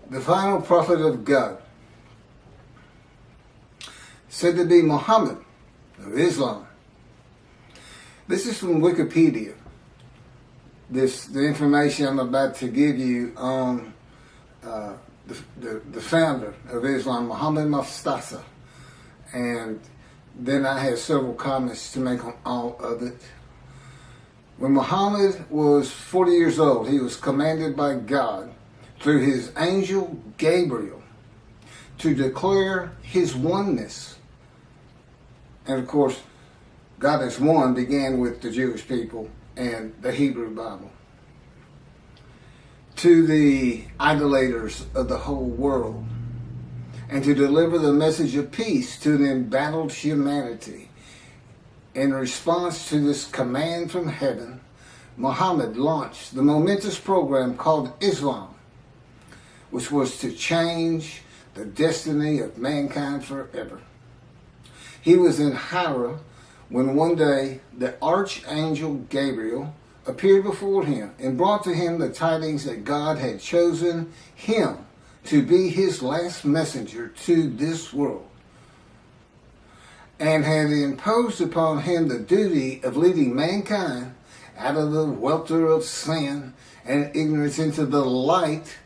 the final prophet of God, said to be Mohammad of Islam. This is from Wikipedia. The information I'm about to give you on the founder of Islam, Mohammad Mustafa, and then I have several comments to make on all of it. When Muhammad was 40 years old, he was commanded by God through his angel Gabriel to declare his oneness. And of course, God is one began with the Jewish people and the Hebrew Bible. To the idolaters of the whole world, and to deliver the message of peace to an embattled humanity. In response to this command from heaven, Muhammad launched the momentous program called Islam, which was to change the destiny of mankind forever. He was in Hira when one day the Archangel Gabriel appeared before him and brought to him the tidings that God had chosen him to be his last messenger to this world, and had imposed upon him the duty of leading mankind out of the welter of sin and ignorance into the light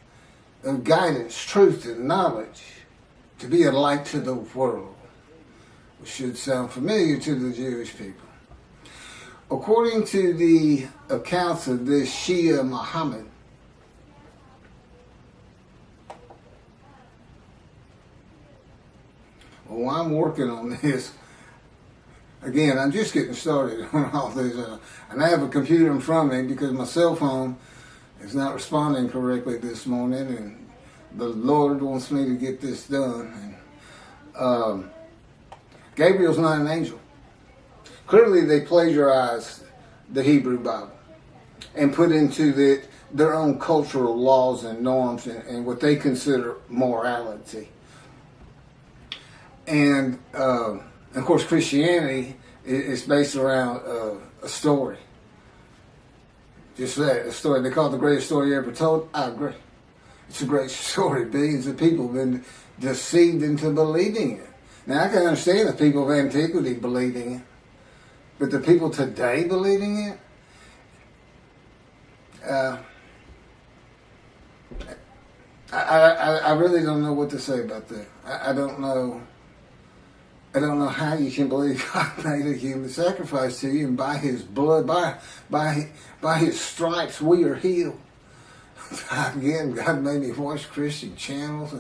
of guidance, truth, and knowledge, to be a light to the world, which should sound familiar to the Jewish people. According to the accounts of this Shia Muhammad, well, I'm working on this. Again, I'm just getting started on all this. And I have a computer in front of me because my cell phone is not responding correctly this morning, and the Lord wants me to get this done. And, Gabriel's not an angel. Clearly, they plagiarized the Hebrew Bible and put into their own cultural laws and norms and what they consider morality. And of course, Christianity is based around a story. Just that, a story. They call it the greatest story ever told. I agree. It's a great story. Billions of people have been deceived into believing it. Now, I can understand the people of antiquity believing it, but the people today believing it, I really don't know what to say about that. I don't know how you can believe God made a human sacrifice to you, and by His blood, by His stripes, we are healed. Again, God made me watch Christian channels,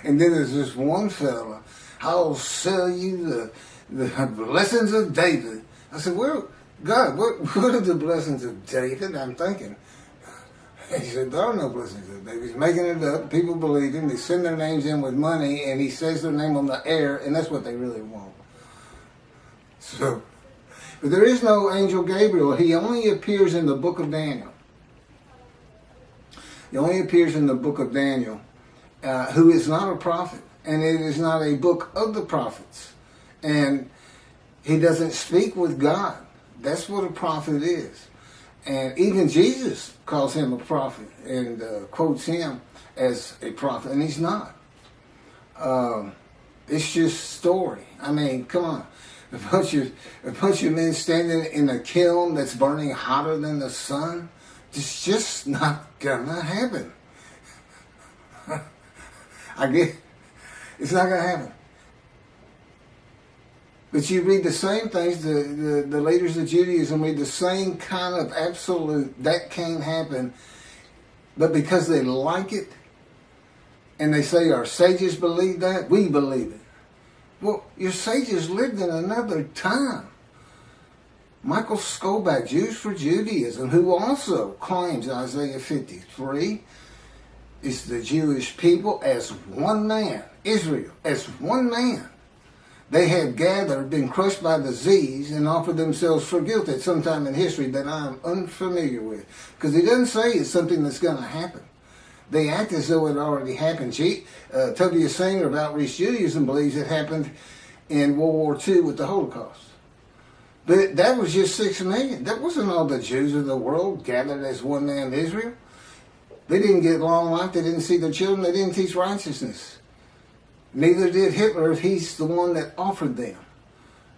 and then there's this one fella, I'll sell you the blessings of David. I said, well, God, what are the blessings of David? I'm thinking. He said, there are no blessings of David. He's making it up. People believe him. They send their names in with money, and he says their name on the air, and that's what they really want. So, but there is no angel Gabriel. He only appears in the book of Daniel. He only appears in the book of Daniel, who is not a prophet, and it is not a book of the prophets. And he doesn't speak with God. That's what a prophet is. And even Jesus calls him a prophet and quotes him as a prophet, and he's not. It's just story. I mean, come on. A bunch of men standing in a kiln that's burning hotter than the sun, it's just not gonna happen. It's not gonna happen. But you read the same things, the leaders of Judaism read the same kind of absolute, that can't happen. But because they like it, and they say our sages believe that, we believe it. Well, your sages lived in another time. Michael Skobac, Jews for Judaism, who also claims Isaiah 53 is the Jewish people as one man, Israel as one man. They had gathered, been crushed by disease, and offered themselves for guilt at some time in history that I'm unfamiliar with. Because he doesn't say it's something that's going to happen. They act as though it already happened. Tobias Singer of Outreach Judaism believes it happened in World War II with the Holocaust. But that was just 6 million. That wasn't all the Jews of the world gathered as one man Israel. They didn't get long life. They didn't see their children. They didn't teach righteousness. Neither did Hitler if he's the one that offered them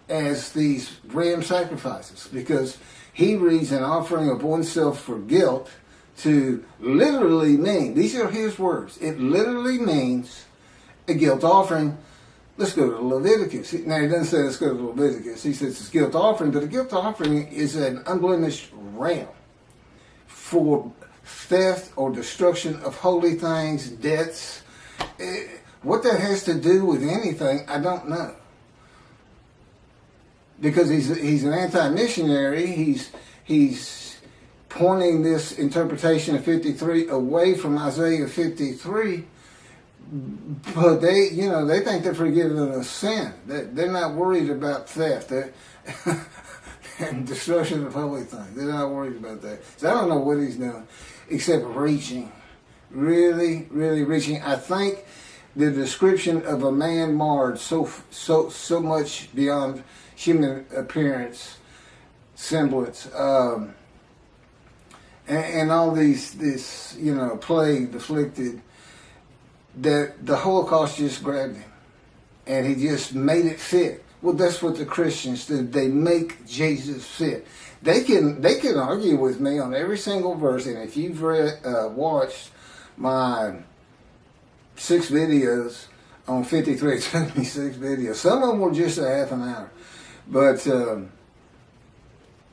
as these ram sacrifices, because he reads an offering of oneself for guilt to literally mean, these are his words, it literally means a guilt offering. Let's go to Leviticus. Now, he doesn't say let's go to Leviticus. He says it's guilt offering, but a guilt offering is an unblemished ram for theft or destruction of holy things, debts. What that has to do with anything, I don't know. Because he's an anti-missionary. He's pointing this interpretation of 53 away from Isaiah 53. But they think they're forgiven of sin. They're not worried about theft and destruction of holy things. They're not worried about that. So I don't know what he's doing, except reaching, really, really reaching. I think the description of a man marred so much beyond human appearance, semblance, and all this plague afflicted, that the Holocaust just grabbed him, and he just made it fit. Well, that's what the Christians do. They make Jesus fit. They can argue with me on every single verse, and if you've watched my 6 videos on 53, it took me 6 videos. Some of them were just a half an hour, but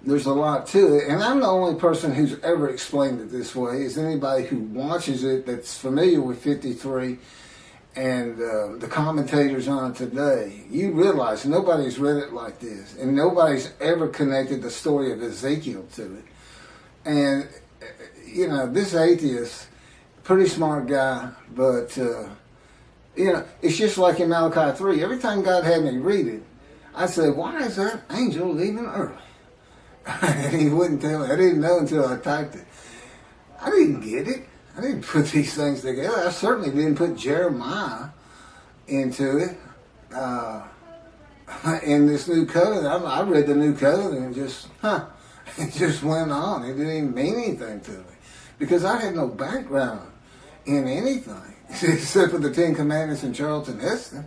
there's a lot to it, and I'm the only person who's ever explained it this way. Is anybody who watches it that's familiar with 53 and the commentators on it today. You realize nobody's read it like this, and nobody's ever connected the story of Ezekiel to it. And this atheist, pretty smart guy, but it's just like in Malachi 3. Every time God had me read it, I said, "Why is that angel leaving early?" And he wouldn't tell me. I didn't know until I typed it. I didn't get it. I didn't put these things together. I certainly didn't put Jeremiah into it. In this new covenant, I read the new covenant and it just went on. It didn't even mean anything to me, because I had no background in anything except for the 10 Commandments and Charlton Heston,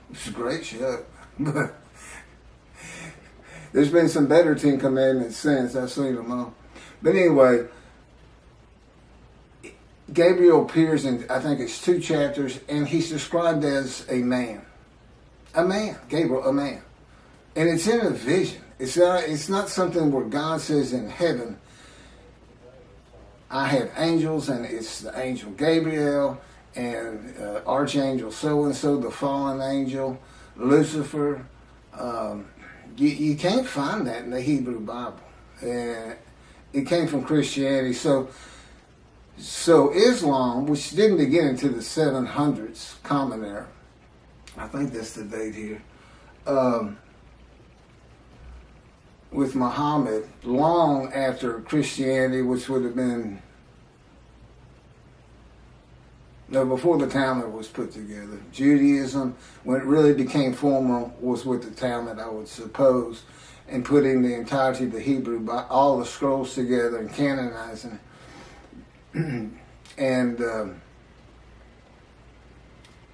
which is a great show. But there's been some better 10 Commandments since. I've seen them all. But anyway, Gabriel appears in, I think it's 2 chapters, and he's described as a man. A man. Gabriel, a man. And it's in a vision. It's not something where God says in heaven, I have angels, and it's the angel Gabriel, and Archangel so-and-so, the fallen angel, Lucifer. You can't find that in the Hebrew Bible. It came from Christianity. So Islam, which didn't begin until the 700s, Common Era, I think that's the date here, with Mohammad, long after Christianity, which would have been, before the Talmud was put together. Judaism, when it really became formal, was with the Talmud, I would suppose, and putting the entirety of the Hebrew, all the scrolls together and canonizing it. And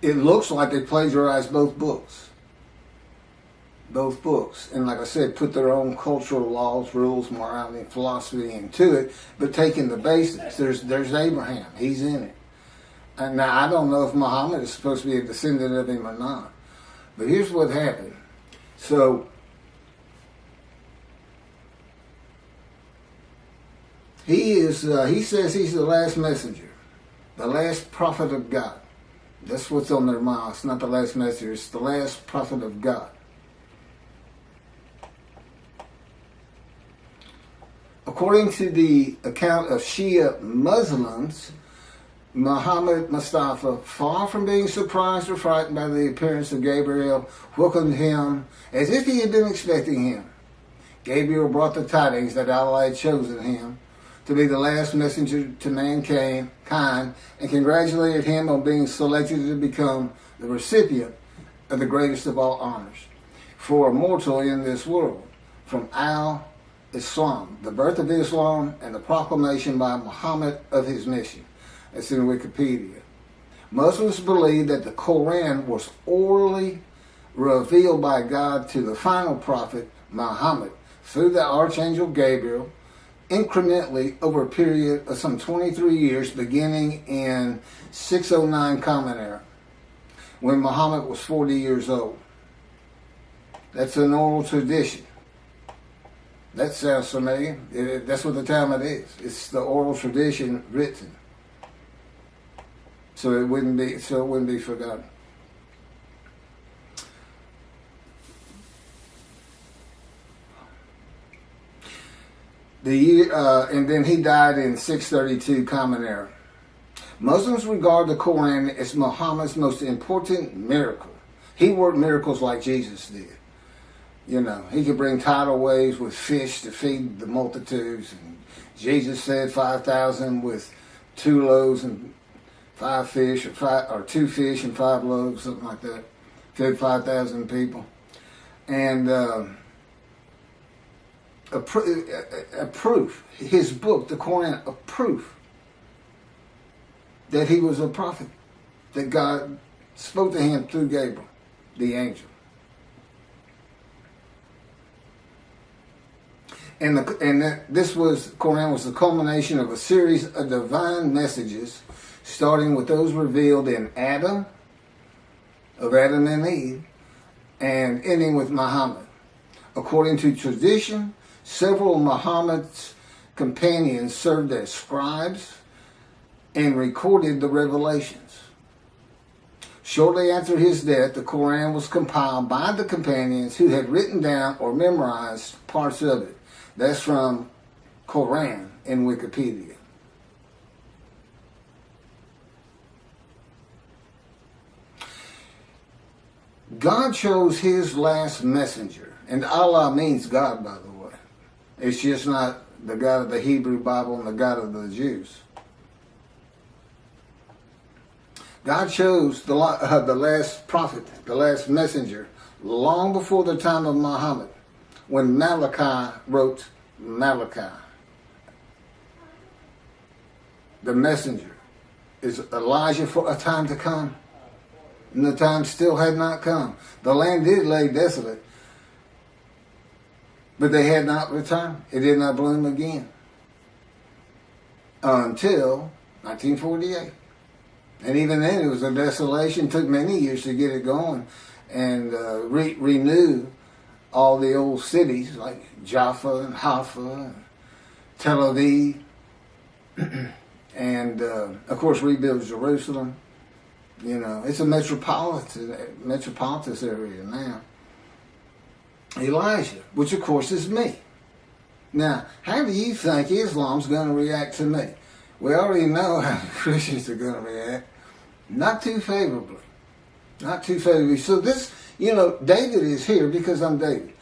it looks like they plagiarized both books. And like I said, put their own cultural laws, rules, morality, and philosophy into it, but taking the basics. There's Abraham. He's in it. And now, I don't know if Muhammad is supposed to be a descendant of him or not. But here's what happened. So, he says he's the last messenger, the last prophet of God. That's what's on their mouth. It's not the last messenger, it's the last prophet of God. According to the account of Shia Muslims, Muhammad Mustafa, far from being surprised or frightened by the appearance of Gabriel, welcomed him as if he had been expecting him. Gabriel brought the tidings that Allah had chosen him to be the last messenger to mankind, and congratulated him on being selected to become the recipient of the greatest of all honors for a mortal in this world, from Al-Islam, the birth of Islam, and the proclamation by Muhammad of his mission. It's in Wikipedia. Muslims believe that the Quran was orally revealed by God to the final prophet, Mohammad, through the Archangel Gabriel, incrementally over a period of some 23 years, beginning in 609 Common Era, when Muhammad was 40 years old. That's an oral tradition. That sounds familiar. That's what the Talmud is. It's the oral tradition written, so it wouldn't be forgotten. The year, and then he died in 632 Common Era. Muslims regard the Quran as Muhammad's most important miracle. He worked miracles like Jesus did. You know, he could bring tidal waves with fish to feed the multitudes. And Jesus fed 5,000 with 2 loaves and 5 fish, or 2 fish and 5 loaves, something like that. Fed 5,000 people. And a proof, his book, the Quran, a proof that he was a prophet, that God spoke to him through Gabriel, the angel. And this Quran was the culmination of a series of divine messages, starting with those revealed in Adam and Eve, and ending with Muhammad. According to tradition, several of Muhammad's companions served as scribes and recorded the revelations. Shortly after his death, the Quran was compiled by the companions who had written down or memorized parts of it. That's from Quran in Wikipedia. God chose his last messenger, and Allah means God, by the way. It's just not the God of the Hebrew Bible and the God of the Jews. God chose the last prophet, the last messenger, long before the time of Muhammad, when Malachi wrote Malachi. The messenger is Elijah for a time to come, and the time still had not come. The land did lay desolate, but they had not returned. It did not bloom again until 1948. And even then, it was a desolation. It took many years to get it going and renew all the old cities like Jaffa and Haifa and Tel Aviv, and of course rebuild Jerusalem. You know, it's a metropolitan area now. Elijah, which of course is me. Now, how do you think Islam's going to react to me? We already know how Christians are going to react. Not too favorably. Not too favorably. So this, you know, David is here because I'm David.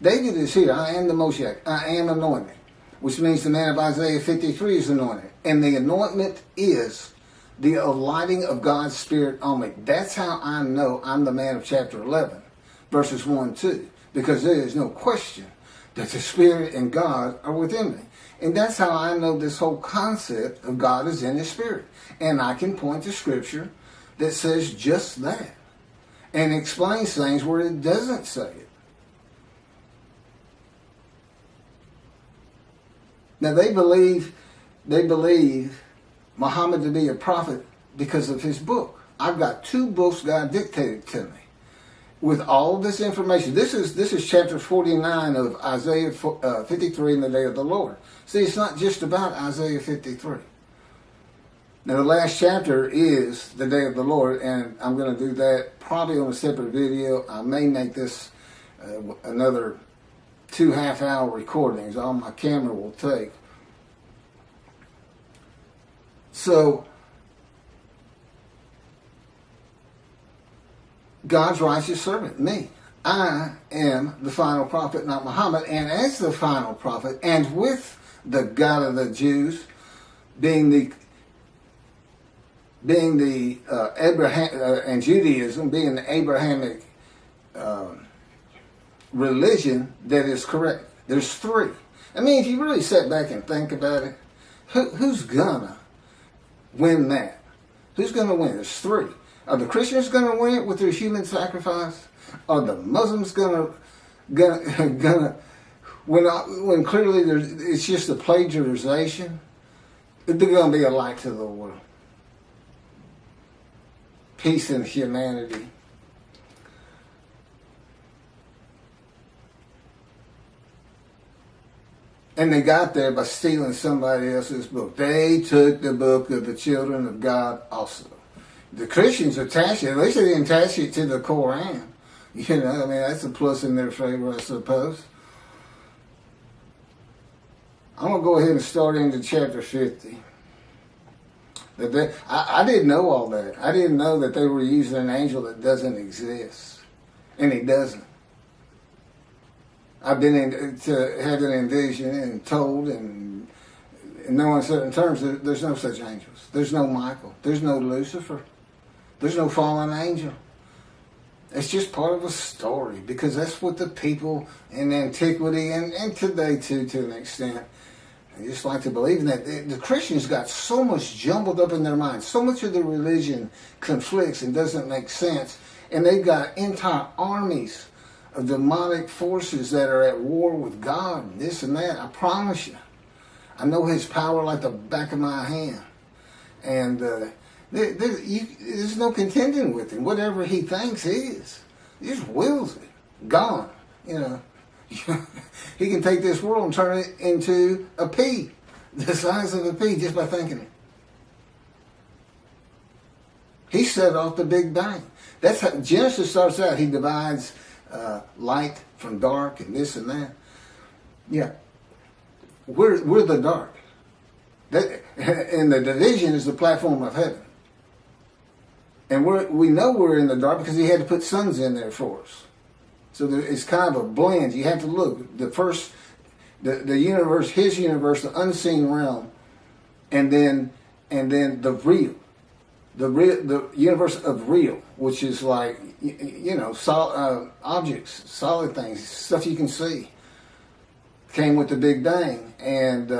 David is here. I am the Moshiach. I am anointed, which means the man of Isaiah 53 is anointed. And the anointment is the alighting of God's Spirit on me. That's how I know I'm the man of chapter 11, verses 1 and 2. Because there is no question that the Spirit and God are within me. And that's how I know this whole concept of God is in His Spirit. And I can point to Scripture that says just that. And explains things where it doesn't say it. Now they believe Muhammad to be a prophet because of his book. I've got 2 books God dictated to me with all this information. This is chapter 49 of Isaiah 53 in the day of the Lord. See, it's not just about Isaiah 53. Now, the last chapter is the day of the Lord, and I'm going to do that probably on a separate video. I may make this another 2 half-hour recordings. All my camera will take. So, God's righteous servant, me. I am the final prophet, not Muhammad. And as the final prophet, and with the God of the Jews, being the Abraham and Judaism being the Abrahamic religion that is correct. There's 3. I mean, if you really sit back and think about it, who's gonna win that? Who's going to win? There's three. Are the Christians going to win it with their human sacrifice? Are the Muslims going to when clearly it's just a plagiarization? They're going to be a light to the world. Peace and humanity. And they got there by stealing somebody else's book. They took the book of the children of God also. The Christians attached it. At least they didn't attach it to the Koran. You know, I mean, that's a plus in their favor, I suppose. I'm going to go ahead and start into chapter 50. I didn't know all that. I didn't know that they were using an angel that doesn't exist. And he doesn't. I've been to have an envision and told and in no uncertain terms there's no such angels. There's no Michael. There's no Lucifer. There's no fallen angel. It's just part of a story because that's what the people in antiquity and today too, to an extent, they just like to believe in that. The Christians got so much jumbled up in their minds. So much of the religion conflicts and doesn't make sense. And they've got entire armies of demonic forces that are at war with God and this and that. I promise you. I know his power like the back of my hand. And there's no contending with him. Whatever he thinks is. He just wills it. Gone. You know. He can take this world and turn it into a pea. The size of a pea just by thinking it. He set off the Big Bang. That's how Genesis starts out. He divides light from dark and this and that. Yeah. We're the dark. And the division is the platform of heaven. And we know we're in the dark because he had to put suns in there for us. So it's kind of a blend. You have to look. The universe, his universe, the unseen realm, and then the real. The universe of real, which is like, objects, solid things, stuff you can see, came with the Big Bang. And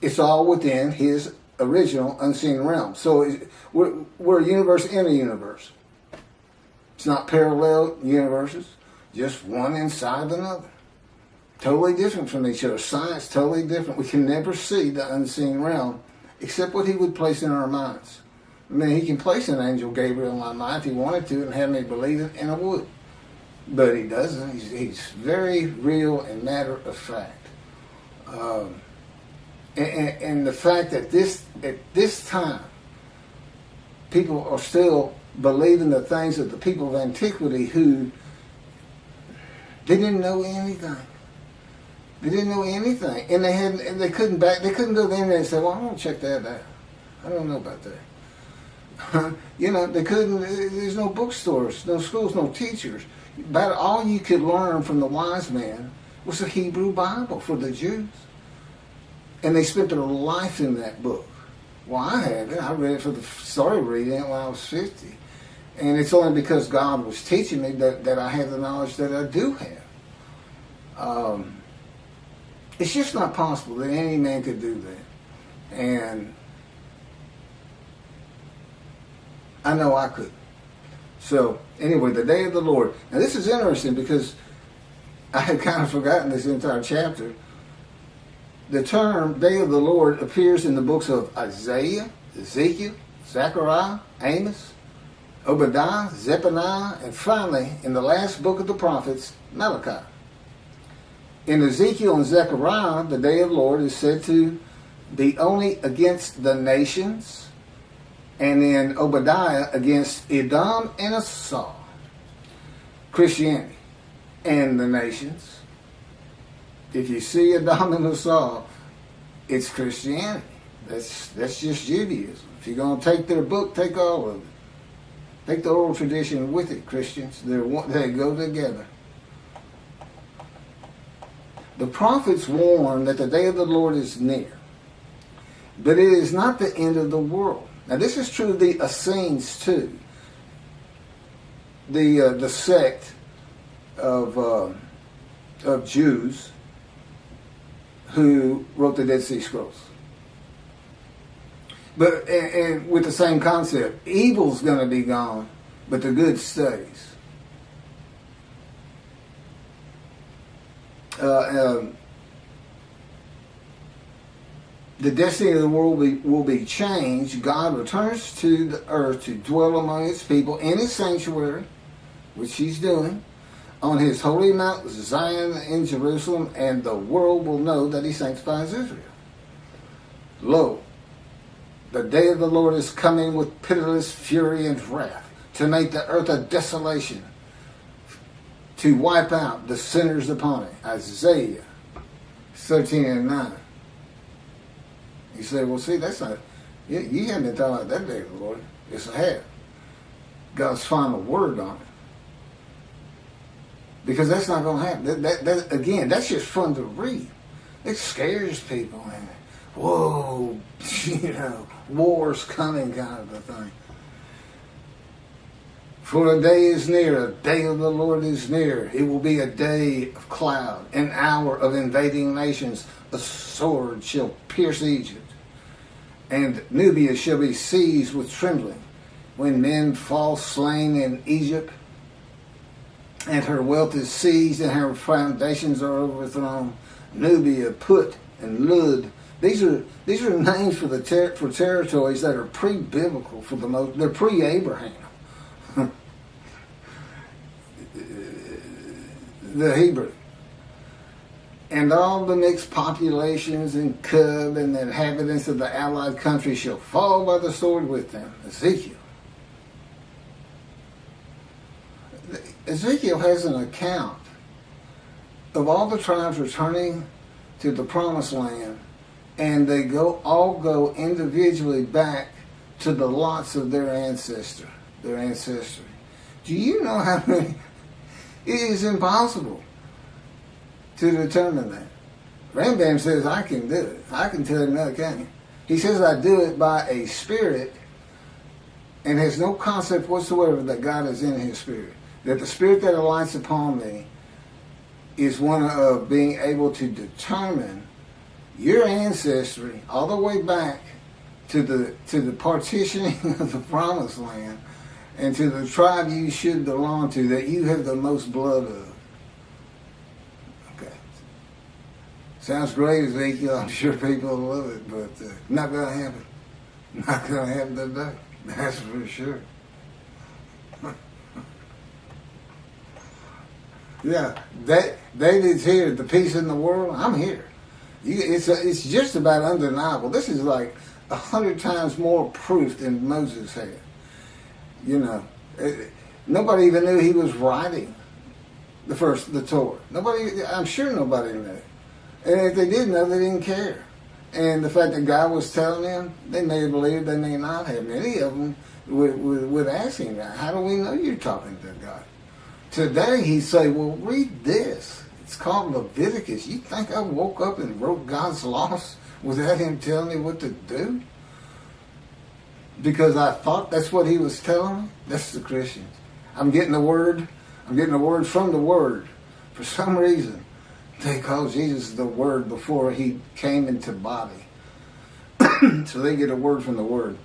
it's all within his original unseen realm. So we're a universe in a universe. It's not parallel universes, just one inside another. Totally different from each other. Science, totally different. We can never see the unseen realm except what he would place in our minds. I mean, he can place an angel Gabriel in my mind if he wanted to and have me believe it, and I would. But he doesn't. He's very real and matter of fact. And the fact that at this time, people are still believing the things of the people of antiquity who they didn't know anything. They didn't know anything, and they couldn't go to the internet and say, "Well, I'm gonna check that out. I don't know about that." They couldn't. There's no bookstores, no schools, no teachers. About all you could learn from the wise men was the Hebrew Bible for the Jews, and they spent their life in that book. Well, I haven't. I read it started reading it when I was 50, and it's only because God was teaching me that I have the knowledge that I do have. It's just not possible that any man could do that, and I know I could. So, anyway, the day of the Lord. Now, this is interesting because I had kind of forgotten this entire chapter. The term day of the Lord appears in the books of Isaiah, Ezekiel, Zechariah, Amos, Obadiah, Zephaniah, and finally, in the last book of the prophets, Malachi. In Ezekiel and Zechariah, the day of the Lord is said to be only against the nations, and in Obadiah against Edom and Esau, Christianity, and the nations. If you see Edom and Esau, it's Christianity. That's just Judaism. If you're going to take their book, take all of it. Take the oral tradition with it, Christians. They go together. The prophets warn that the day of the Lord is near, but it is not the end of the world. Now, this is true of the Essenes too, the sect of Jews who wrote the Dead Sea Scrolls. But and with the same concept, evil's going to be gone, but the good stays. The destiny of the world will be changed. God returns to the earth to dwell among his people in his sanctuary, which he's doing, on his holy Mount Zion in Jerusalem, and the world will know that he sanctifies Israel. Lo, the day of the Lord is coming with pitiless fury and wrath, to make the earth a desolation, to wipe out the sinners upon it. Isaiah 13 and 9. You say, well, see, that's not, you haven't been talking about that day of the Lord. Yes, I have. God's final word on it. Because that's not going to happen. Again, that's just fun to read. It scares people. And, whoa, war's coming kind of a thing. For a day is near, a day of the Lord is near. It will be a day of cloud, an hour of invading nations. A sword shall pierce Egypt, and Nubia shall be seized with trembling. When men fall slain in Egypt, and her wealth is seized, and her foundations are overthrown. Nubia, Put, and Lud. These are names for for territories that are pre-biblical for the most. They're pre-Abraham. The Hebrew. And all the mixed populations in Cub and the inhabitants of the allied country shall fall by the sword with them. Ezekiel. Ezekiel has an account of all the tribes returning to the promised land, and they all go individually back to the lots of their ancestry. Do you know how many? It is impossible to determine that. Rambam says, I can do it. I can tell him, no, can you? He says, I do it by a spirit, and has no concept whatsoever that God is in his spirit. That the spirit that alights upon me is one of being able to determine your ancestry all the way back to the partitioning of the promised land, and to the tribe you should belong to, that you have the most blood of. Okay. Sounds great, Ezekiel. I'm sure people will love it, but not going to happen. Not going to happen today. That's for sure. Yeah, David's here. The peace in the world. I'm here. It's just about undeniable. This is like 100 times more proof than Moses had. Nobody even knew he was writing the Torah. I'm sure nobody knew. And if they did know, they didn't care. And the fact that God was telling them, they may have believed, they may not have. Many of them would ask him, how do we know you're talking to God? Today he'd say, well, read this. It's called Leviticus. You think I woke up and wrote God's laws without him telling me what to do? Because I thought that's what he was telling me? That's the Christians. I'm getting the word from the word. For some reason, they call Jesus the word before he came into body. So they get a word from the word.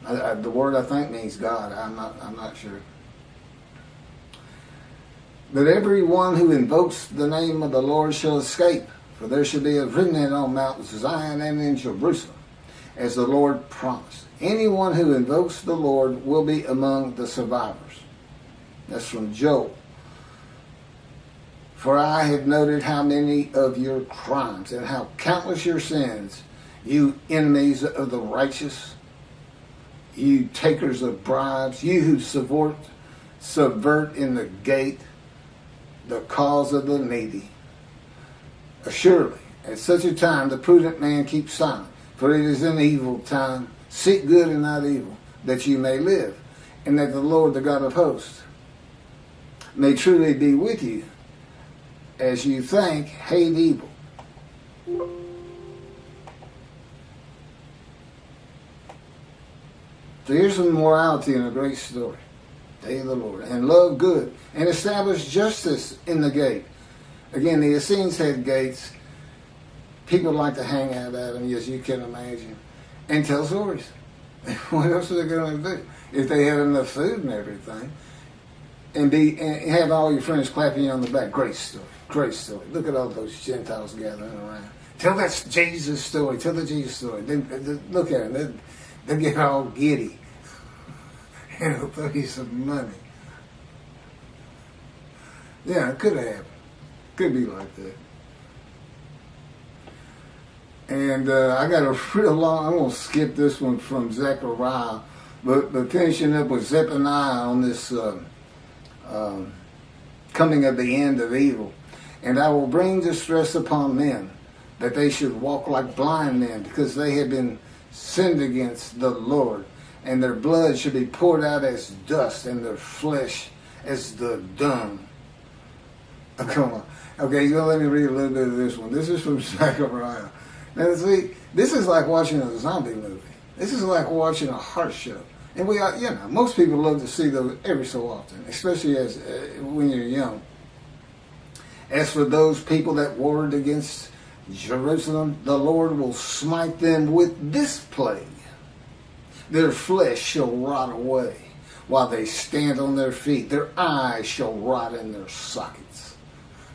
The word, I think, means God. I'm not sure. But everyone who invokes the name of the Lord shall escape, for there shall be a remnant on Mount Zion and in Jerusalem, as the Lord promised. Anyone who invokes the Lord will be among the survivors. That's from Job. For I have noted how many of your crimes and how countless your sins, you enemies of the righteous, you takers of bribes, you who subvert in the gate the cause of the needy. Surely, at such a time, the prudent man keeps silent, for it is an evil time. Seek good and not evil, that you may live, and that the Lord, the God of hosts, may truly be with you, as you think, hate evil. So here's some morality in a great story. Day of the Lord. And love good. And establish justice in the gate. Again, the Essenes had gates. People like to hang out at them, as you can imagine. and tell stories. What else are they going to do? If they had enough food and everything, and have all your friends clapping you on the back. Great story. Great story. Look at all those Gentiles gathering around. Tell that Jesus story. Tell the Jesus story. They look at it. They get all giddy. And they'll throw you some money. Yeah, it could have happened. Could be like that. And I got a real long, I'm going to skip this one from Zechariah, but finishing up with Zephaniah on this coming of the end of evil. And I will bring distress upon men, that they should walk like blind men, because they have been sinned against the Lord. And their blood should be poured out as dust, and their flesh as the dung. Oh, come on. Okay, you're going to let me read a little bit of this one. This is from Zechariah. Now, see, this is like watching a zombie movie. This is like watching a heart show. And we are, most people love to see those every so often, especially as when you're young. As for those people that warred against Jerusalem, the Lord will smite them with this plague. Their flesh shall rot away while they stand on their feet. Their eyes shall rot in their sockets,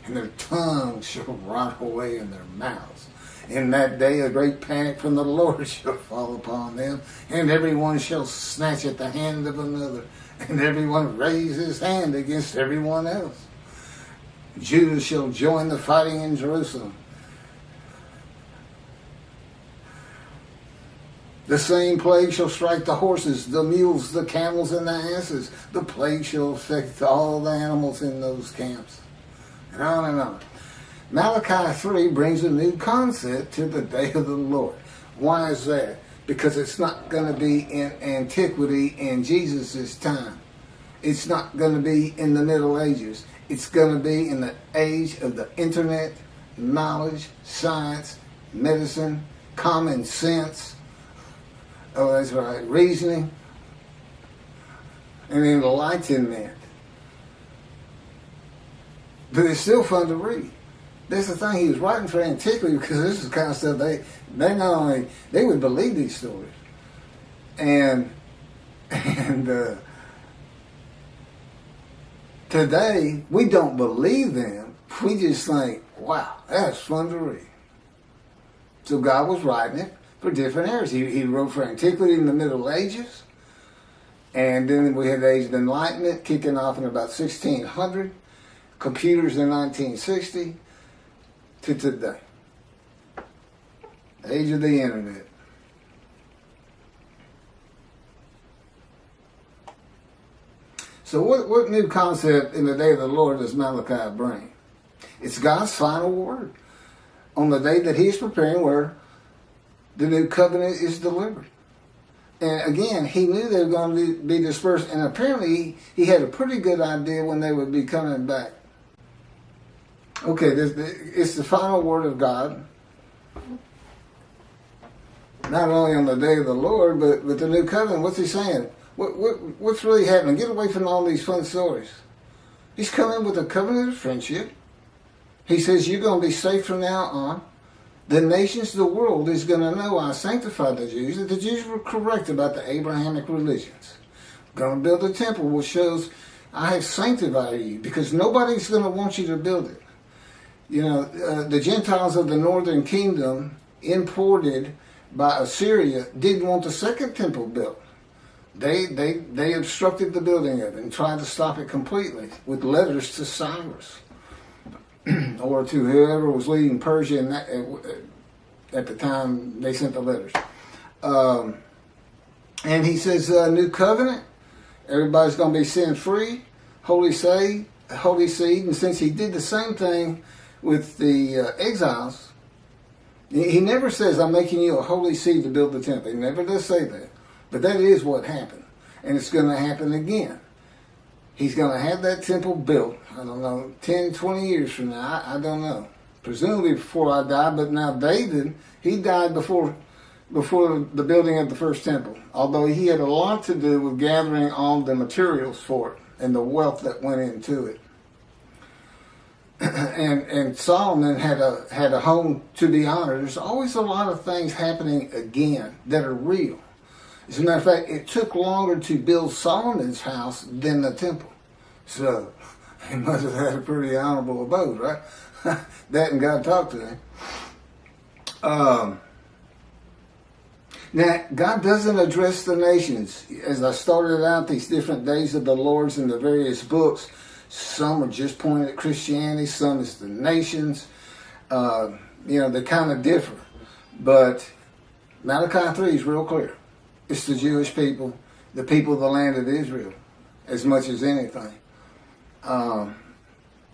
and their tongues shall rot away in their mouths. In that day a great panic from the Lord shall fall upon them, and everyone shall snatch at the hand of another, and everyone raise his hand against everyone else. Judah shall join the fighting in Jerusalem. The same plague shall strike the horses, the mules, the camels, and the asses. The plague shall affect all the animals in those camps. And on and on. Malachi 3 brings a new concept to the day of the Lord. Why is that? Because it's not going to be in antiquity in Jesus' time. It's not going to be in the Middle Ages. It's going to be in the age of the internet, knowledge, science, medicine, common sense. Oh, that's right, reasoning, and enlightenment. But it's still fun to read. That's the thing, he was writing for antiquity, because this is the kind of stuff they not only, they would believe these stories. And today, we don't believe them. We just think, wow, that's fun to read. So God was writing it for different eras. He wrote for antiquity in the Middle Ages. And then we had the Age of Enlightenment kicking off in about 1600. Computers in 1960 to today. The age of the internet. So what new concept in the day of the Lord does Malachi bring? It's God's final word on the day that he's preparing, where the new covenant is delivered. And again, he knew they were going to be dispersed, and apparently he had a pretty good idea when they would be coming back. Okay, it's the final word of God, not only on the day of the Lord, but with the new covenant. What's he saying? What's really happening? Get away from all these fun stories. He's coming with a covenant of friendship. He says you're going to be safe from now on. The nations of the world is going to know I sanctified the Jews, that the Jews were correct about the Abrahamic religions. I'm going to build a temple which shows I have sanctified you, because nobody's going to want you to build it. The Gentiles of the northern kingdom, imported by Assyria, didn't want the second temple built. They obstructed the building of it and tried to stop it completely with letters to Cyrus or to whoever was leading Persia at the time they sent the letters. And he says, new covenant, everybody's going to be sin-free, holy seed. And since he did the same thing with the exiles, he never says, I'm making you a holy seed to build the temple. He never does say that. But that is what happened. And it's going to happen again. He's going to have that temple built, I don't know, 10, 20 years from now. I don't know. Presumably before I die. But now David, he died before the building of the first temple. Although he had a lot to do with gathering all the materials for it and the wealth that went into it. and Solomon had a home to be honored. There's always a lot of things happening again that are real. As a matter of fact, it took longer to build Solomon's house than the temple. So he must have had a pretty honorable abode, right? That and God talked to him. Now, God doesn't address the nations. As I started out, these different days of the Lord's in the various books, some are just pointed at Christianity, some is the nations. They kind of differ. But Malachi 3 is real clear. It's the Jewish people, the people of the land of Israel, as much as anything.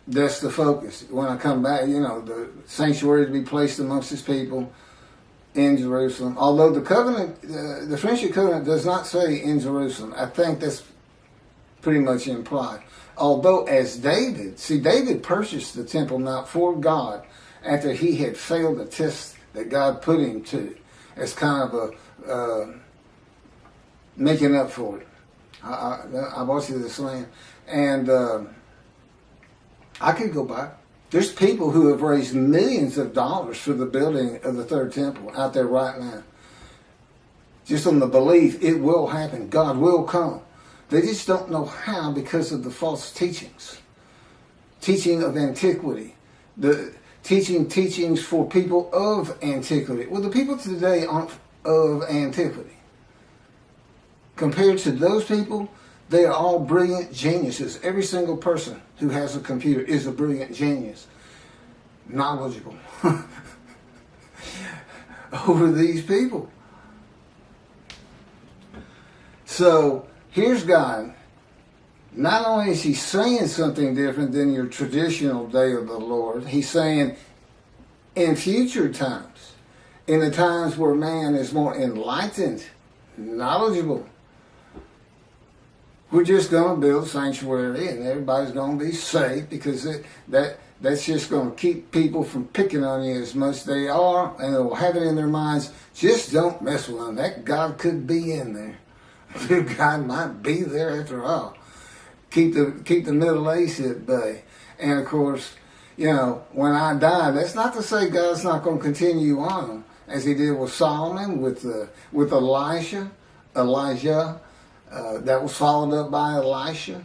That's the focus. When I come back, the sanctuary to be placed amongst his people in Jerusalem. Although the covenant, the friendship covenant does not say in Jerusalem. I think that's pretty much implied. Although as David purchased the Temple Mount for God after he had failed the test that God put him to, as kind of a making up for it. I bought you this land. And I could go back. There's people who have raised millions of dollars for the building of the third temple out there right now. Just on the belief it will happen. God will come. They just don't know how because of the false teachings. Teaching of antiquity. The teachings for people of antiquity. Well, the people today aren't of antiquity. Compared to those people, they are all brilliant geniuses. Every single person who has a computer is a brilliant genius. Knowledgeable. Over these people. So, here's God. Not only is he saying something different than your traditional day of the Lord, he's saying in future times, in the times where man is more enlightened, knowledgeable, we're just going to build a sanctuary and everybody's going to be safe because that's just going to keep people from picking on you as much as they are, and they'll have it in their minds, just don't mess with them. That God could be in there. God might be there after all. Keep the Middle East at bay. And of course, when I die, that's not to say God's not going to continue on as he did with Solomon, with Elijah. That was followed up by Elisha.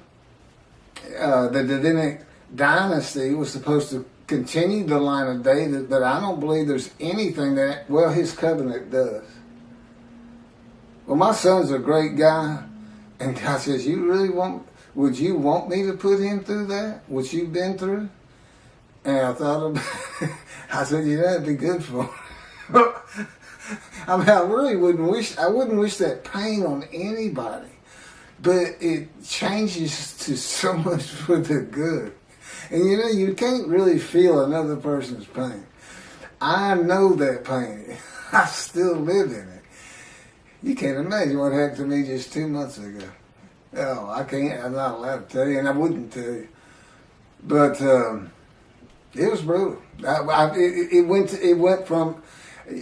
The Davidic dynasty was supposed to continue the line of David, but I don't believe there's anything his covenant does. Well, my son's a great guy, and God says, would you want me to put him through that? What you've been through? And I thought about it. I said, that'd be good for him. I mean, I wouldn't wish that pain on anybody. But it changes to so much for the good. And you can't really feel another person's pain. I know that pain. I still live in it. You can't imagine what happened to me just 2 months ago. No, I can't. I'm not allowed to tell you, and I wouldn't tell you. But it was brutal. It went from,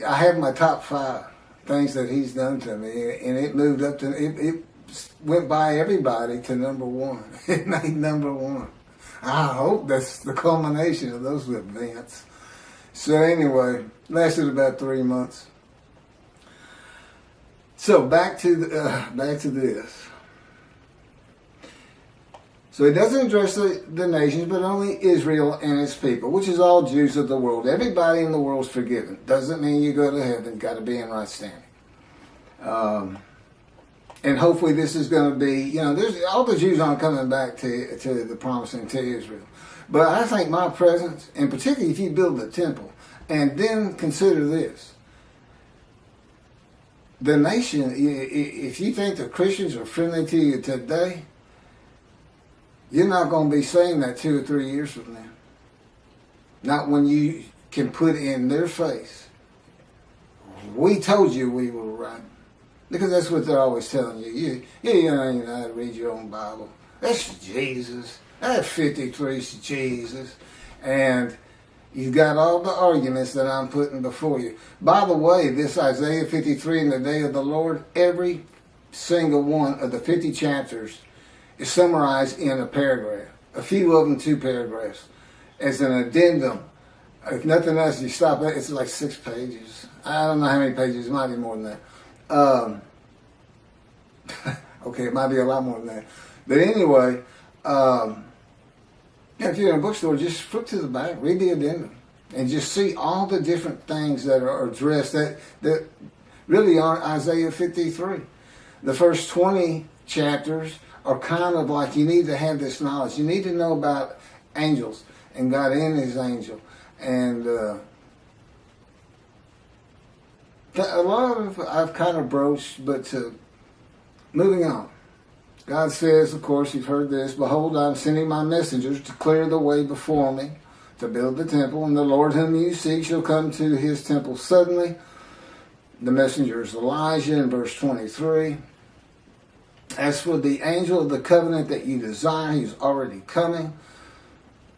I have my top 5 things that he's done to me, and it moved up to, it went by everybody to number 1. It made number 1. I hope that's the culmination of those events. So anyway, lasted about 3 months. So back to this. So it doesn't address the nations, but only Israel and its people, which is all Jews of the world. Everybody in the world is forgiven. Doesn't mean you go to heaven. Got to be in right standing. And hopefully this is going to be, there's all the Jews aren't coming back to the promising to Israel. But I think my presence, and particularly if you build the temple, and then consider this. The nation, if you think the Christians are friendly to you today, you're not going to be saying that 2 or 3 years from now. Not when you can put in their face, we told you we were right. Because that's what they're always telling you. You don't even know how to read your own Bible. That's Jesus. That 53 is Jesus. And you've got all the arguments that I'm putting before you. By the way, this Isaiah 53 in the day of the Lord, every single one of the 50 chapters is summarized in a paragraph. A few of them 2 paragraphs. as an addendum. If nothing else, you stop it. It's like 6 pages. I don't know how many pages. It might be more than that. Okay, it might be a lot more than that. But anyway, if you're in a bookstore, just flip to the back, read the addendum, and just see all the different things that are addressed that really aren't Isaiah 53. The first 20 chapters are kind of like, you need to have this knowledge. You need to know about angels and God and his angel. And a lot of I've kind of broached, but moving on. God says, of course, you've heard this, behold, I'm sending my messengers to clear the way before me, to build the temple, and the Lord whom you seek shall come to his temple suddenly. The messenger is Elijah in verse 23. As for the angel of the covenant that you desire, he's already coming.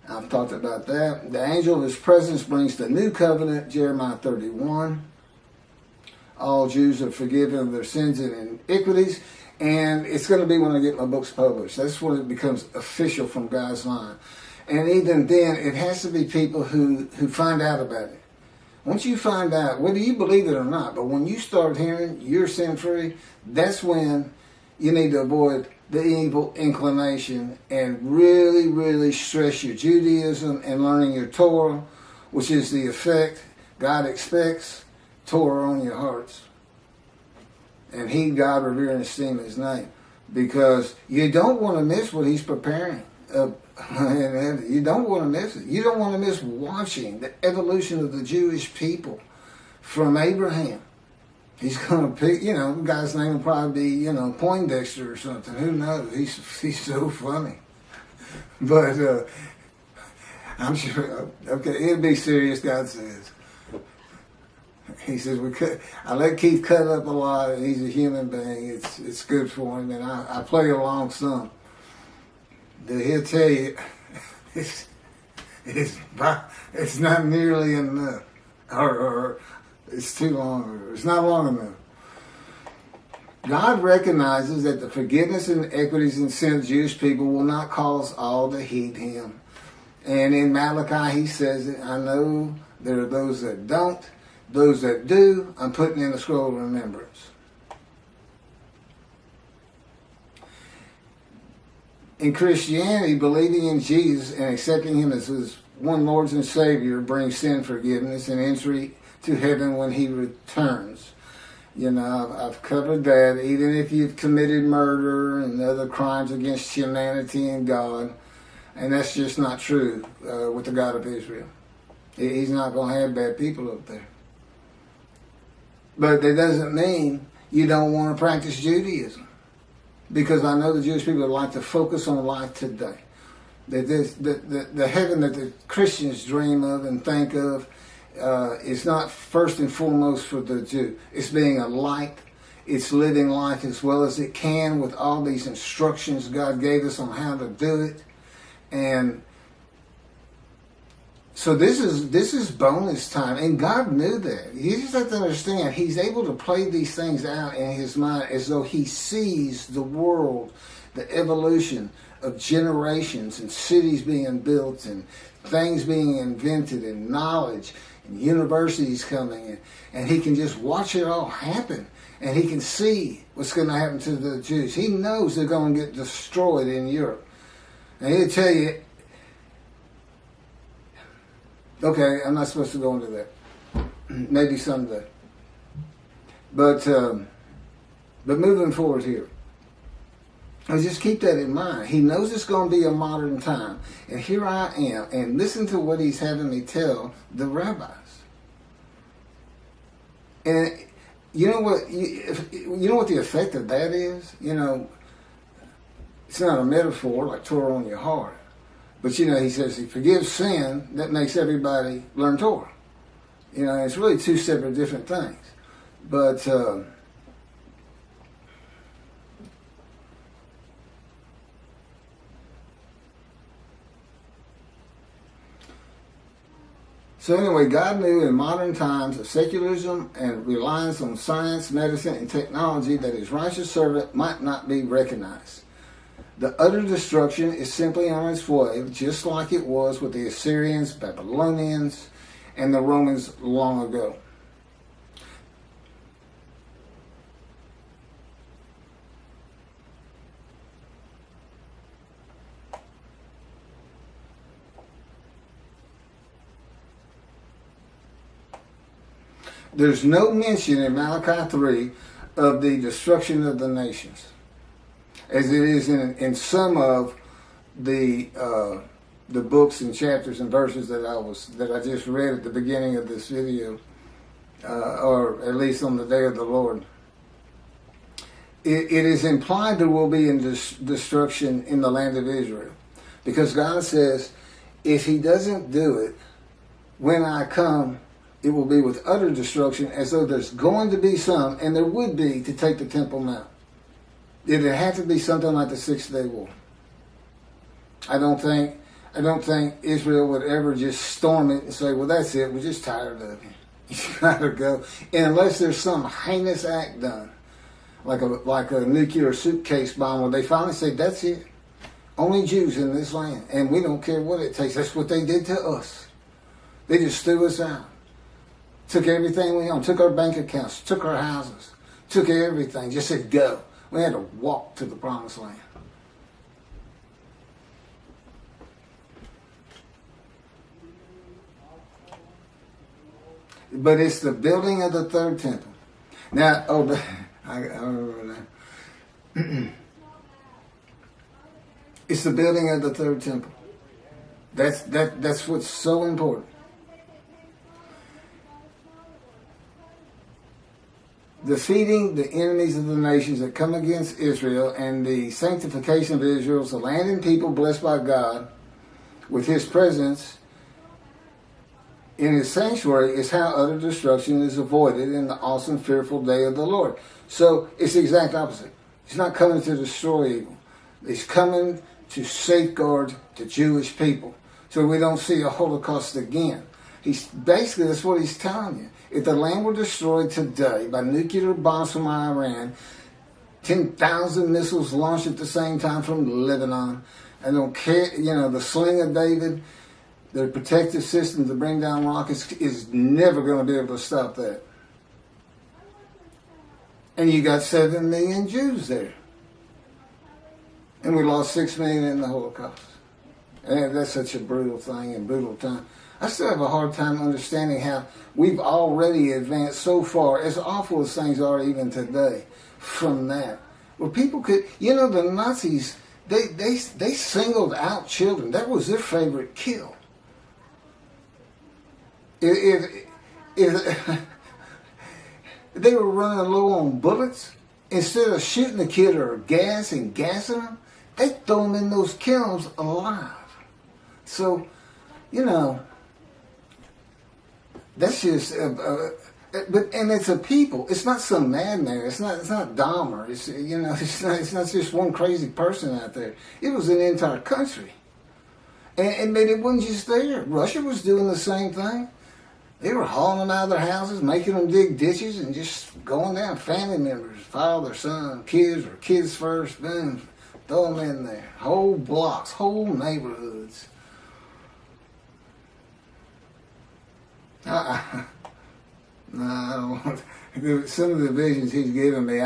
I've talked about that. The angel of his presence brings the new covenant, Jeremiah 31. All Jews are forgiven of their sins and iniquities. And it's going to be when I get my books published. That's when it becomes official from God's line. And even then, it has to be people who find out about it. Once you find out, whether you believe it or not, but when you start hearing you're sin-free, that's when you need to avoid the evil inclination and really, really stress your Judaism and learning your Torah, which is the effect God expects, Torah on your hearts. And heed God, revere, and esteem his name. Because you don't want to miss what he's preparing. You don't want to miss it. You don't want to miss watching the evolution of the Jewish people from Abraham. He's going to pick, the guy's name will probably be, Poindexter or something. Who knows? He's so funny. But I'm sure, okay, it'll be serious, God says. He says, I let Keith cut up a lot. He's a human being. It's good for him. And I play along some. He'll tell you, it's not nearly enough. Or it's too long. Or it's not long enough. God recognizes that the forgiveness and equities and sin of Jewish people will not cause all to heed him. And in Malachi, he says, I know there are those that don't. Those that do, I'm putting in a scroll of remembrance. In Christianity, believing in Jesus and accepting him as his one Lord and Savior brings sin forgiveness and entry to heaven when he returns. I've covered that. Even if you've committed murder and other crimes against humanity and God, and that's just not true with the God of Israel. He's not going to have bad people up there. But that doesn't mean you don't want to practice Judaism. Because I know the Jewish people like to focus on life today. The heaven that the Christians dream of and think of is not first and foremost for the Jew. It's being a light. It's living life as well as it can with all these instructions God gave us on how to do it. And so this is bonus time, and God knew that. You just have to understand, he's able to play these things out in his mind as though he sees the world, the evolution of generations and cities being built and things being invented and knowledge and universities coming in. And he can just watch it all happen, and he can see what's going to happen to the Jews. He knows they're going to get destroyed in Europe. And he'll tell you, okay, I'm not supposed to go into that. Maybe someday. But moving forward here, I just keep that in mind. He knows it's going to be a modern time. And here I am. And listen to what he's having me tell the rabbis. And you know what? You know what the effect of that is? It's not a metaphor like Torah on your heart. But, he says he forgives sin. That makes everybody learn Torah. It's really two separate different things. But so anyway, God knew in modern times of secularism and reliance on science, medicine, and technology that his righteous servant might not be recognized. The utter destruction is simply on its way, just like it was with the Assyrians, Babylonians, and the Romans long ago. There's no mention in Malachi 3 of the destruction of the nations, as it is in some of the books and chapters and verses that I just read at the beginning of this video, or at least on the day of the Lord. It is implied there will be destruction in the land of Israel, because God says, if He doesn't do it, when I come, it will be with utter destruction, as though there's going to be some, and there would be, to take the Temple Mount. It'd have to be something like the 6-day war. I don't think Israel would ever just storm it and say, well, that's it, we're just tired of you. You gotta go. And unless there's some heinous act done, like a nuclear suitcase bomb, where they finally say, that's it. Only Jews in this land, and we don't care what it takes. That's what they did to us. They just threw us out. Took everything we owned, took our bank accounts, took our houses, took everything, just said go. We had to walk to the promised land. But it's the building of the third temple. Now, I remember that. It's the building of the third temple. That's what's so important. Defeating the enemies of the nations that come against Israel, and the sanctification of Israel, the land and people blessed by God with His presence in His sanctuary, is how utter destruction is avoided in the awesome, fearful day of the Lord. So it's the exact opposite. He's not coming to destroy evil. He's coming to safeguard the Jewish people, so we don't see a Holocaust again. Basically, that's what He's telling you. If the land were destroyed today by nuclear bombs from Iran, 10,000 missiles launched at the same time from Lebanon, I don't care, the sling of David, the protective system to bring down rockets is never going to be able to stop that. And you got 7 million Jews there. And we lost 6 million in the Holocaust. And that's such a brutal thing and brutal time. I still have a hard time understanding how we've already advanced so far, as awful as things are even today, from that. Where people could, the Nazis, they singled out children. That was their favorite kill. If they were running low on bullets, instead of shooting the kid or gassing them, they throw them in those kilns alive. So, that's just, and it's a people. It's not some madman. It's not Dahmer. It's not just one crazy person out there. It was an entire country, and it wasn't just there. Russia was doing the same thing. They were hauling them out of their houses, making them dig ditches, and just going down. Family members, father, son, kids, or kids first, boom, throw them in there. Whole blocks, whole neighborhoods. No, some of the visions he's given me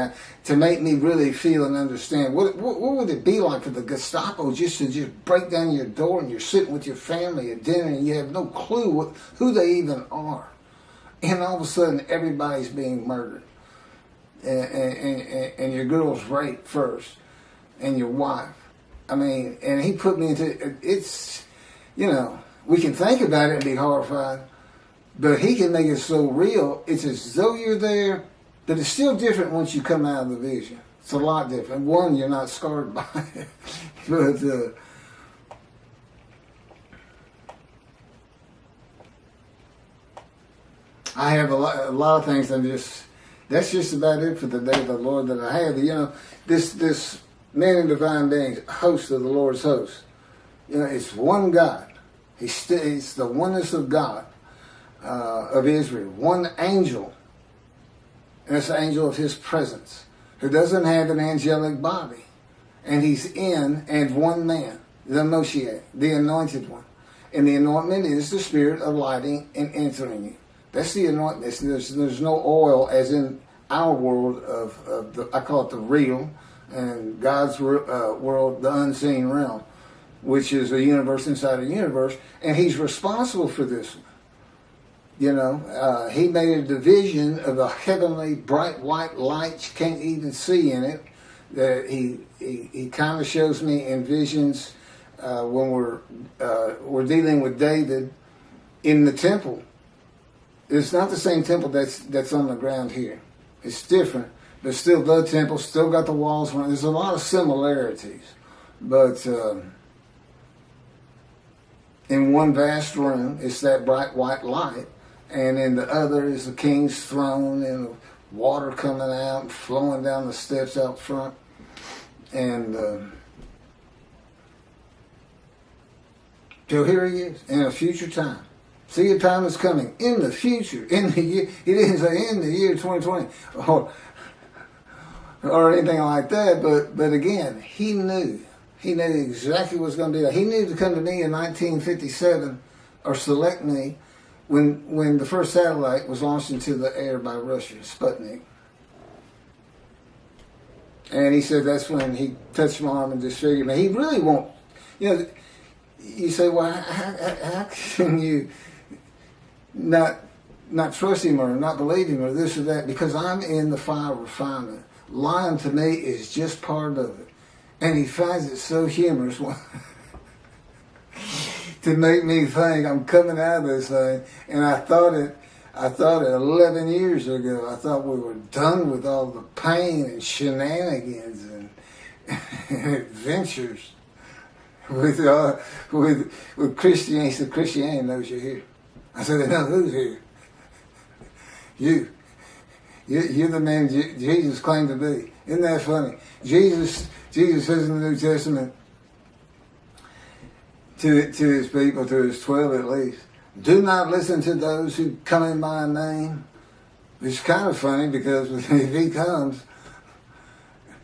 to make me really feel and understand what would it be like for the Gestapo just to break down your door and you're sitting with your family at dinner and you have no clue who they even are, and all of a sudden everybody's being murdered, and your girl's raped first, and your wife. I mean, and he put me into it's, we can think about it and be horrified. But he can make it so real, it's as though you're there, but it's still different once you come out of the vision. It's a lot different. One, you're not scarred by it. But I have a lot of things that's just about it for the day of the Lord that I have. This man in divine beings, host of the Lord's host, it's one God. It's the oneness of God. Of Israel, one angel, and it's the angel of His presence, who doesn't have an angelic body. and he's in and one man, the Moshiach, the anointed one. And the anointment is the spirit of lighting and entering you. That's the anointment. There's no oil as in our world of the, I call it the real, and God's world, the unseen realm, which is a universe inside a universe, and he's responsible for this one. You know, he made a division of a heavenly bright white light you can't even see in it. That he kind of shows me in visions when we're dealing with David in the temple. It's not the same temple that's on the ground here. It's different, but still the temple, still got the walls. There's a lot of similarities, but in one vast room, it's that bright white light, and in the other is the king's throne and water coming out and flowing down the steps out front. And so here he is in a future time. See, a time is coming in the future, in the year. He didn't say in the year 2020 or anything like that. But again, he knew exactly what was going to be. He knew to come to me in 1957 or select me when the first satellite was launched into the air by Russia, Sputnik. And he said that's when he touched my arm and disfigured me. He really won't. You know, you say, well, how can you not trust him or not believe him or this or that? Because I'm in the fire of refinement. Lying to me is just part of it. And he finds it so humorous to make me think I'm coming out of this thing. And I thought it 11 years ago. I thought we were done with all the pain and shenanigans and adventures with Christianity. So Christianity knows you're here. I said, they know who's here. You're the man Jesus claimed to be. Isn't that funny? Jesus says in the New Testament to his people, to his 12 at least, do not listen to those who come in my name. It's kind of funny because if he comes,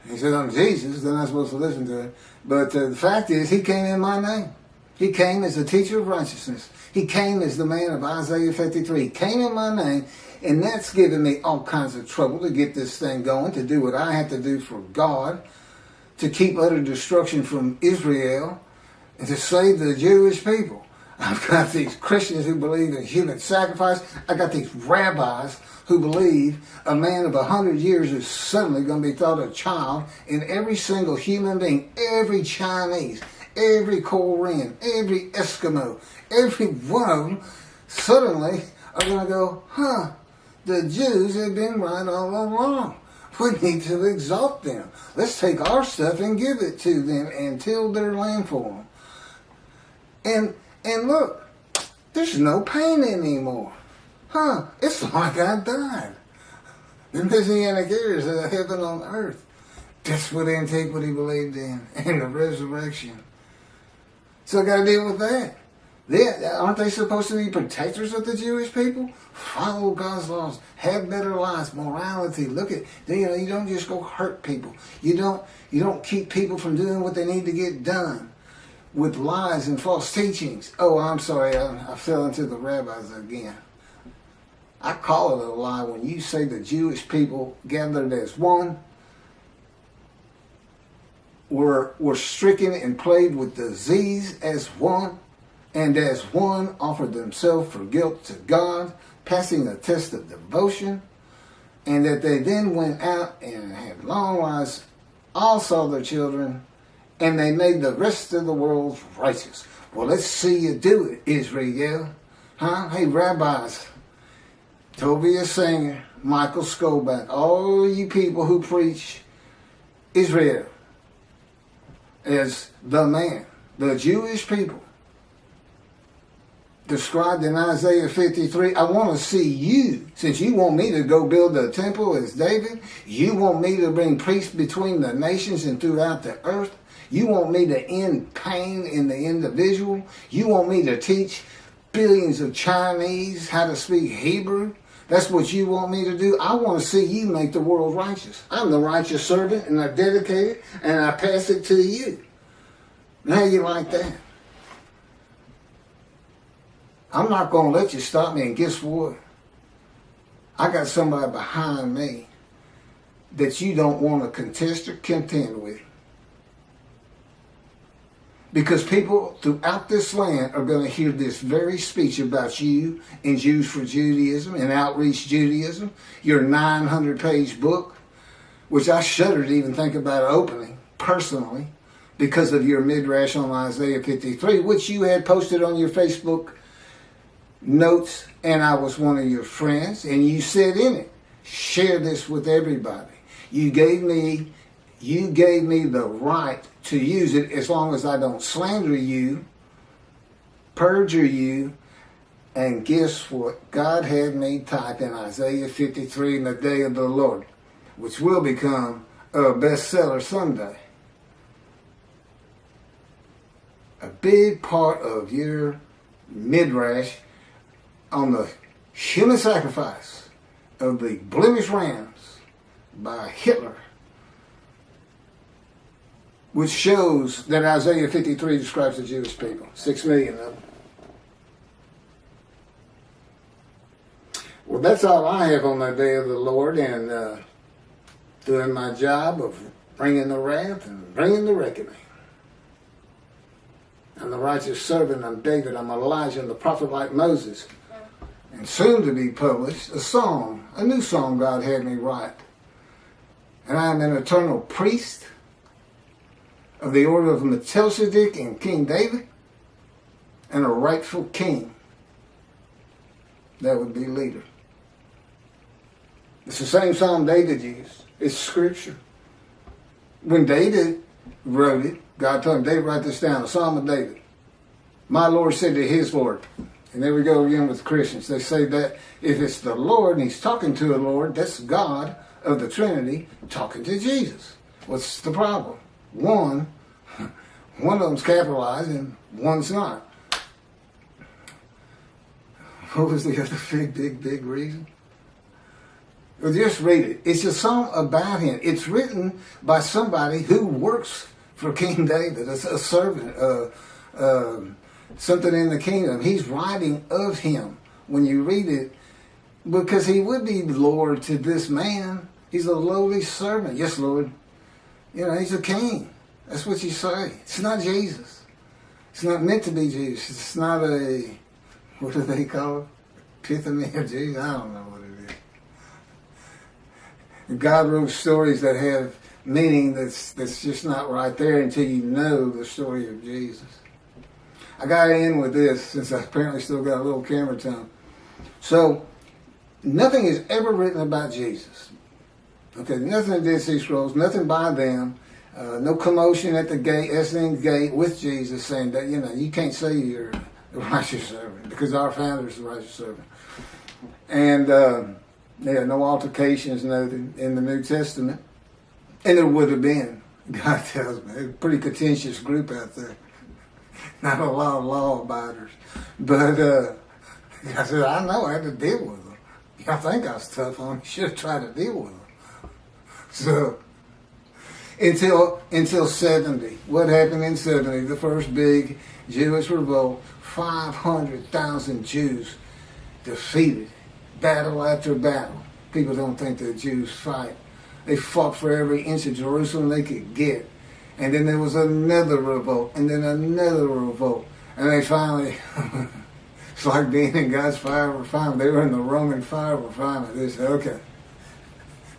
he said, I'm Jesus, then I'm supposed to listen to him. But the fact is, he came in my name. He came as a teacher of righteousness. He came as the man of Isaiah 53. He came in my name, and that's given me all kinds of trouble to get this thing going, to do what I have to do for God, to keep utter destruction from Israel, and to save the Jewish people. I've got these Christians who believe in human sacrifice. I got these rabbis who believe a man of 100 years is suddenly going to be thought a child, and every single human being, every Chinese, every Korean, every Eskimo, every one of them suddenly are going to go, the Jews have been right all along. We need to exalt them. Let's take our stuff and give it to them and till their land for them. And look, there's no pain anymore. It's like I died. The Messianic era is a heaven on earth. That's what antiquity believed in, and the resurrection. So I got to deal with that. Aren't they supposed to be protectors of the Jewish people? Follow God's laws, have better lives, morality. Look at, you don't just go hurt people. You don't keep people from doing what they need to get done with lies and false teachings. Oh, I'm sorry, I fell into the rabbis again. I call it a lie when you say the Jewish people gathered as one were stricken and plagued with disease as one, and as one offered themselves for guilt to God, passing the test of devotion, and that they then went out and had long lives, all saw their children, and they made the rest of the world righteous. Well, let's see you do it, Israel. Hey, rabbis, Tobiah Singer, Michael Skoback, all you people who preach Israel as the man, the Jewish people, described in Isaiah 53, I want to see you, since you want me to go build a temple as David, you want me to bring peace between the nations and throughout the earth, you want me to end pain in the individual, you want me to teach billions of Chinese how to speak Hebrew, That's what you want me to do? I want to see you make the world righteous. I'm the righteous servant, and I dedicate it, and I pass it to you. And how you like that? I'm not going to let you stop me, and guess what? I got somebody behind me that you don't want to contest or contend with. Because people throughout this land are going to hear this very speech about you in Jews for Judaism and Outreach Judaism, your 900-page book, which I shudder to even think about opening, personally, because of your midrash on Isaiah 53, which you had posted on your Facebook notes, and I was one of your friends, and you said in it, share this with everybody. You gave me the right to use it as long as I don't slander you, perjure you, and guess what? God had me type in Isaiah 53 in the day of the Lord, which will become a bestseller someday. A big part of your midrash on the human sacrifice of the blemished rams by Hitler, which shows that Isaiah 53 describes the Jewish people, 6 million of them. Well, that's all I have on the day of the Lord, and doing my job of bringing the wrath and bringing the reckoning. I'm the righteous servant, I'm David, I'm Elijah, I'm the prophet like Moses. And soon to be published, a new song God had me write. And I am an eternal priest of the order of Melchizedek and King David, and a rightful king. That would be leader. It's the same song David used. It's scripture. When David wrote it, God told him, David, write this down, a Psalm of David. My Lord said to his Lord. And there we go again with Christians. They say that if it's the Lord and he's talking to a Lord, that's God of the Trinity talking to Jesus. What's the problem? One of them's capitalized and one's not. What was the other big reason? Well, just read it. It's a song about him. It's written by somebody who works for King David, a servant, something in the kingdom. He's writing of him when you read it, because he would be Lord to this man. He's a lowly servant. Yes, Lord. He's a king. That's what you say. It's not Jesus. It's not meant to be Jesus. It's not what do they call it? Epiphany of Jesus? I don't know what it is. God wrote stories that have meaning that's just not right there until you know the story of Jesus. I got to end with this, since I apparently still got a little camera time. So, nothing is ever written about Jesus. Okay, nothing in the Dead Sea Scrolls, nothing by them. No commotion at the gate, Essening gate with Jesus saying that, you can't say you're the righteous servant, because our founder is the righteous servant. And, no altercations noted in the New Testament. And there would have been, God tells me, a pretty contentious group out there. Not a lot of law abiders. But I said, I know, I had to deal with them. I think I was tough on them. You should have tried to deal with them. So, until 70. What happened in 70? The first big Jewish revolt. 500,000 Jews defeated. Battle after battle. People don't think the Jews fight. They fought for every inch of Jerusalem they could get. And then there was another revolt, and then another revolt. And they finally, it's like being in God's fire refinement. They were in the Roman fire refinement. They said, okay,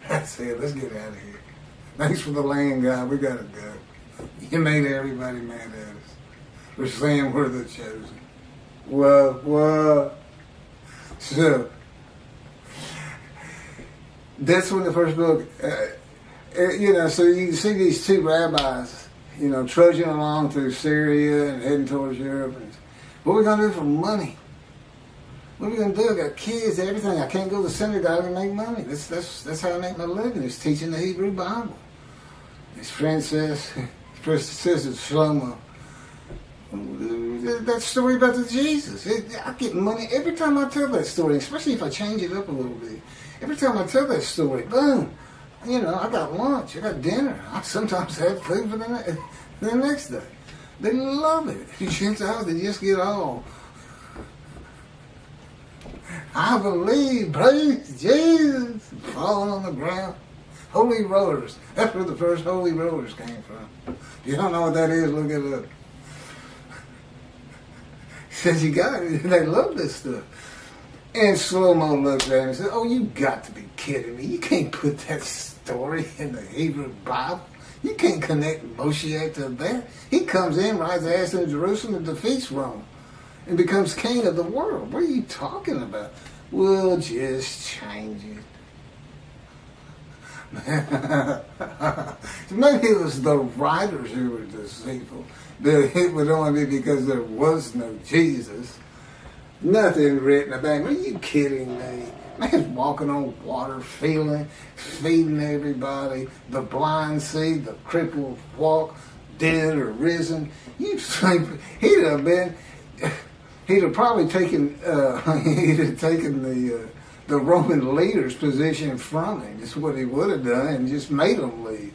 that's it, let's get out of here. Thanks for the land, God, we got to go. You made everybody mad at us. We're saying we're the chosen. Whoa. So, that's when the first book, so you can see these two rabbis, trudging along through Syria and heading towards Europe. And what are we going to do for money? What are we going to do? I got kids, everything. I can't go to the synagogue and make money. That's how I make my living, is teaching the Hebrew Bible. His friend says, first says it's Shlomo. that story about the Jesus. I get money every time I tell that story, especially if I change it up a little bit. Every time I tell that story, boom, I got lunch, I got dinner. I sometimes have food for the next day. They love it. Sometimes they just get all, I believe, praise Jesus, falling on the ground. Holy rollers. That's where the first holy rollers came from. If you don't know what that is, look it up. Says you got it. They love this stuff. And Slow-Mo looked at him and said, oh, you got to be kidding me. You can't put that story in the Hebrew Bible. You can't connect Moshiach to that. He comes in, rides ass in Jerusalem, and defeats Rome, and becomes king of the world. What are you talking about? We'll just change it. Maybe it was the writers who were deceitful. But it would only be because there was no Jesus. Nothing written about him. Are you kidding me? Man's walking on water, feeding everybody. The blind see, the crippled walk, dead or risen. You think he'd have probably taken the Roman leader's position from him. That's what he would have done, and just made them leave.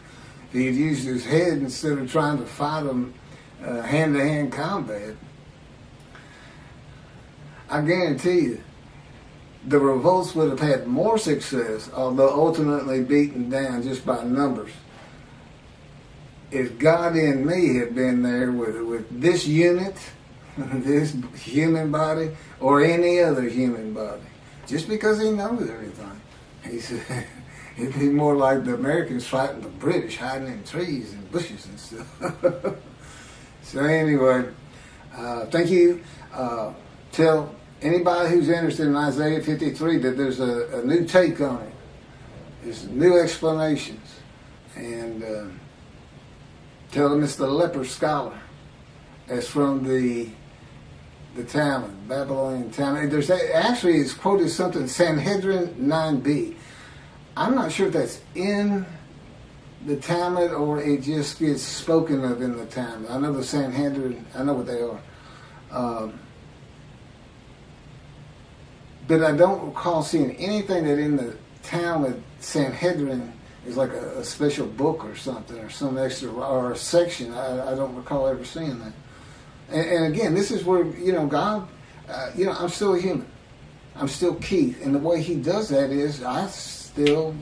He had used his head instead of trying to fight them hand-to-hand combat. I guarantee you, the revolts would have had more success, although ultimately beaten down just by numbers, if God in me had been there with this unit, this human body, or any other human body. Just because he knows everything. He said it'd be more like the Americans fighting the British, hiding in trees and bushes and stuff. So anyway, thank you. Tell anybody who's interested in Isaiah 53 that there's a new take on it. There's new explanations. And tell them it's the leper scholar. That's from the Talmud, Babylonian Talmud. There's actually, it's quoted something, Sanhedrin 9b. I'm not sure if that's in the Talmud or it just gets spoken of in the Talmud. I know the Sanhedrin, I know what they are. But I don't recall seeing anything that in the Talmud, Sanhedrin is like a special book or something, or some extra, or a section. I don't recall ever seeing that. And again, this is where, God, I'm still a human. I'm still Keith. And the way he does that is I still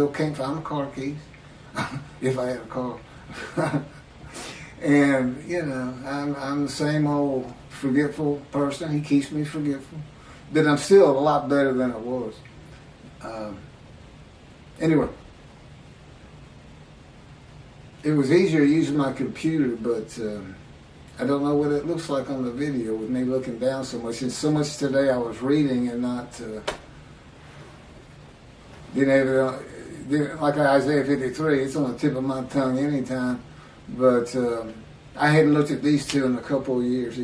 can't find my car keys. If I had a car. And, I'm the same old forgetful person. He keeps me forgetful. But I'm still a lot better than I was. Anyway. It was easier using my computer, but I don't know what it looks like on the video with me looking down so much. And so much today I was reading and not didn't have it like Isaiah 53. It's on the tip of my tongue anytime. But I hadn't looked at these two in a couple of years.